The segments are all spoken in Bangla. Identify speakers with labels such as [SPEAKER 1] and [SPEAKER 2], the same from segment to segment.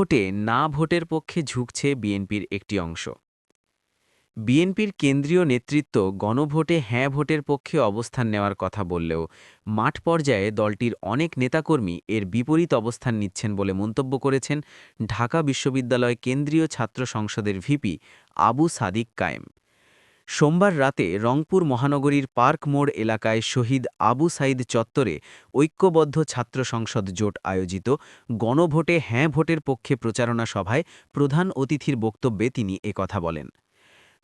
[SPEAKER 1] গণভোটে না ভোটের পক্ষে ঝুঁকছে বিএনপির একটি অংশ। বিএনপির কেন্দ্রীয় নেতৃত্ব গণভোটে হ্যাঁ ভোটের পক্ষে অবস্থান নেওয়ার কথা বললেও মাঠ পর্যায়ে দলটির অনেক নেতাকর্মী এর বিপরীত অবস্থান নিচ্ছেন বলে মন্তব্য করেছেন ঢাকা বিশ্ববিদ্যালয় কেন্দ্রীয় ছাত্র সংসদের ভিপি আবু সাদিক কায়েম। সোমবার রাতে রংপুর মহানগরীর পার্ক মোড় এলাকায় শহীদ আবু সাইদ চত্বরে ঐক্যবদ্ধ ছাত্র সংসদ জোট আয়োজিত গণভোটে হ্যাঁ ভোটের পক্ষে প্রচারণা সভায় প্রধান অতিথির বক্তব্যে তিনি একথা বলেন।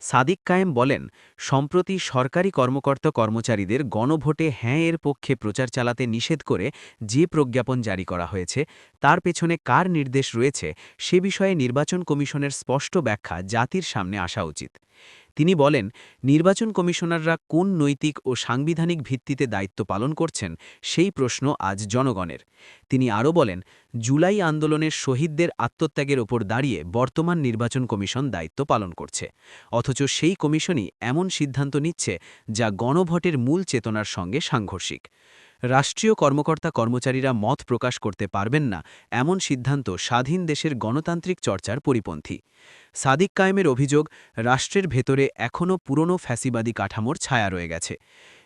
[SPEAKER 1] সাদিক কায়েম বলেন, সম্প্রতি সরকারি কর্মকর্তা-কর্মচারীদের গণভোটে হ্যাঁ এর পক্ষে প্রচার চালাতে নিষেধ করে যে প্রজ্ঞাপন জারি করা হয়েছে তার পেছনে কার নির্দেশ রয়েছে সে বিষয়ে নির্বাচন কমিশনের স্পষ্ট ব্যাখ্যা জাতির সামনে আসা উচিত। তিনি বলেন, নির্বাচন কমিশনাররা কোন নৈতিক ও সাংবিধানিক ভিত্তিতে দায়িত্ব পালন করছেন সেই প্রশ্ন আজ জনগণের। তিনি আরও বলেন, জুলাই আন্দোলনের শহীদদের আত্মত্যাগের ওপর দাঁড়িয়ে বর্তমান নির্বাচন কমিশন দায়িত্ব পালন করছে, অথচ সেই কমিশনই এমন সিদ্ধান্ত নিচ্ছে যা গণভোটের মূল চেতনার সঙ্গে সাংঘর্ষিক। রাষ্ট্রীয় কর্মকর্তা-কর্মচারীরা মত প্রকাশ করতে পারবেন না এমন সিদ্ধান্ত স্বাধীন দেশের গণতান্ত্রিক চর্চার পরিপন্থী। সাদিক কায়েমের অভিযোগ, রাষ্ট্রের ভেতরে এখনও পুরনো ফ্যাসিবাদী কাঠামোর ছায়া রয়ে গেছে।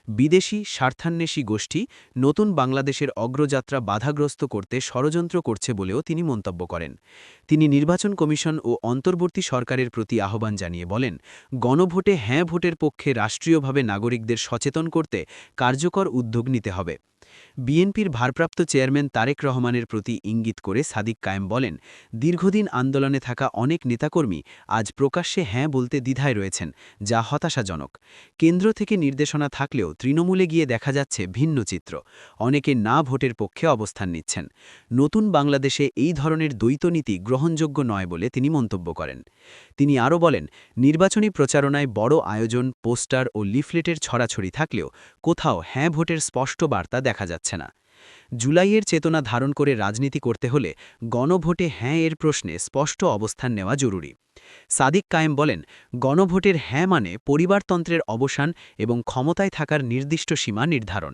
[SPEAKER 1] বিদেশি স্বার্থান্বেষী গোষ্ঠী নতুন বাংলাদেশের অগ্রযাত্রা বাধাগ্রস্ত করতে ষড়যন্ত্র করছে বলেও তিনি মন্তব্য করেন। তিনি নির্বাচন কমিশন ও অন্তর্বর্তী সরকারের প্রতি আহ্বান জানিয়ে বলেন, গণভোটে হ্যাঁ ভোটের পক্ষে রাষ্ট্রীয়ভাবে নাগরিকদের সচেতন করতে কার্যকর উদ্যোগ নিতে হবে। বিএনপির ভারপ্রাপ্ত চেয়ারম্যান তারেক রহমানের প্রতি ইঙ্গিত করে সাদিক কায়েম বলেন, দীর্ঘদিন আন্দোলনে থাকা অনেক নেতাকর্মী আজ প্রকাশ্যে হ্যাঁ বলতে দ্বিধায় রয়েছেন, যা হতাশাজনক। কেন্দ্র থেকে নির্দেশনা থাকলেও তৃণমূলে গিয়ে দেখা যাচ্ছে ভিন্ন চিত্র। অনেকে না ভোটের পক্ষে অবস্থান নিচ্ছেন। নতুন বাংলাদেশে এই ধরনের দ্বৈত নীতি গ্রহণযোগ্য নয় বলে তিনি মন্তব্য করেন। তিনি আরও বলেন, নির্বাচনী প্রচারণায় বড় আয়োজন, পোস্টার ও লিফলেটের ছড়াছড়ি থাকলেও কোথাও হ্যাঁ ভোটের স্পষ্ট বার্তা দেখা যাচ্ছে না। জুলাইয়ের চেতনা ধারণ করে রাজনীতি করতে হলে গণভোটে হ্যাঁ এর প্রশ্নে স্পষ্ট অবস্থান নেওয়া জরুরি। সাদিক কায়েম বলেন, গণভোটের হ্যাঁ মানে পরিবারতন্ত্রের অবসান এবং ক্ষমতায় থাকার নির্দিষ্ট সীমা নির্ধারণ।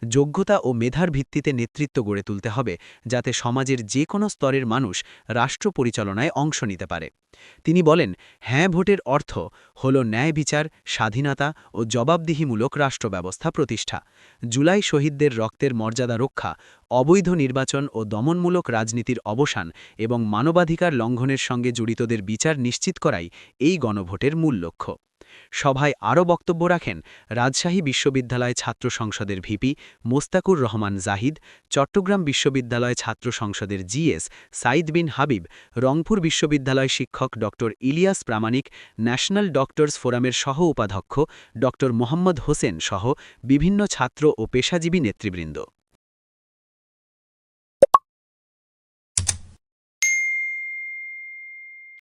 [SPEAKER 1] যোগ্যতা ও মেধার ভিত্তিতে নেতৃত্ব গড়ে তুলতে হবে, যাতে সমাজের যে কোনো স্তরের মানুষ রাষ্ট্র পরিচালনায় অংশ নিতে পারে। তিনি বলেন, হ্যাঁ ভোটের অর্থ হল ন্যায় বিচার, স্বাধীনতা ও জবাবদিহিমূলক রাষ্ট্র ব্যবস্থা প্রতিষ্ঠা। জুলাই শহীদদের রক্তের মর্যাদা রক্ষা, অবৈধ নির্বাচন ও দমনমূলক রাজনীতির অবসান এবং মানবাধিকার লঙ্ঘনের সঙ্গে জড়িতদের বিচার নিশ্চিত করাই এই গণভোটের মূল লক্ষ্য। সভায় আরও বক্তব্য রাখেন রাজশাহী বিশ্ববিদ্যালয় ছাত্র সংসদের ভিপি মোস্তাকুর রহমান জাহিদ, চট্টগ্রাম বিশ্ববিদ্যালয় ছাত্র সংসদের জিএস সাইদ বিন হাবিব, রংপুর বিশ্ববিদ্যালয় শিক্ষক ড ইলিয়াস প্রামাণিক, ন্যাশনাল ডক্টরস ফোরামের সহ উপাধ্যক্ষ ড মোহাম্মদ হোসেন সহ বিভিন্ন ছাত্র ও পেশাজীবী নেতৃবৃন্দ।